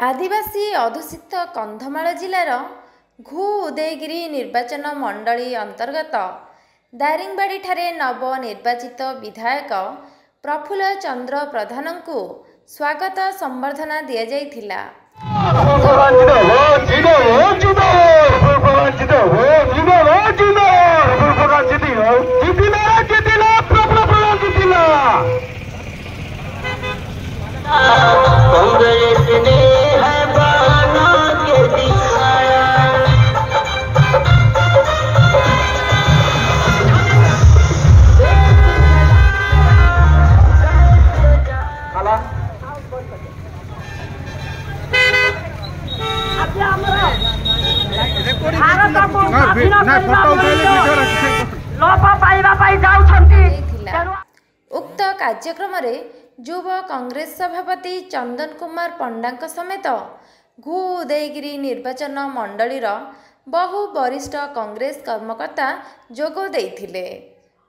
आदिवासी अधुषित कंधमाल जिलार घु उदयगिरी निर्वाचन मंडली अंतर्गत दारिंगबाड़ी ठारे नवनिर्वाचित विधायक प्रफुल्ल चंद्र प्रधान को स्वागत संबर्धना दि जाइथिला। उक्त कार्यक्रम रे युव कांग्रेस सभापति चंदन कुमार पंडा समेत घु उदयगिरी निर्वाचन मंडलीर बहु वरिष्ठ कांग्रेस कर्मकर्ता जोग देइथिले।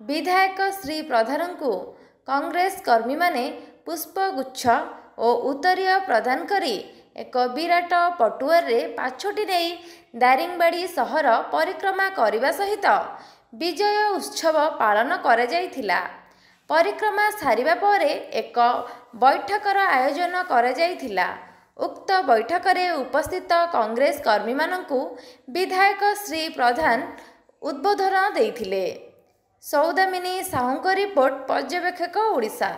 विधायक श्री प्रधान को कांग्रेस कर्मी माने पुष्पगुच्छ और उत्तरीय प्रदान करी एक विराट पटुआर रे पाछोटी नहीं दारिंगबाड़ी सहर परिक्रमा करने सहित विजय उत्सव पालन करा जाइथिला। परिक्रमा सारिबा परे एक बैठकर आयोजन करा जाइथिला। उक्त बैठक रे उपस्थित कांग्रेस कर्मी मानकु विधायक श्री प्रधान उद्बोधन देइथिले। सौदामिनी साहूଙ୍କ रिपोर्ट पर्यवेक्षक ओडिशा।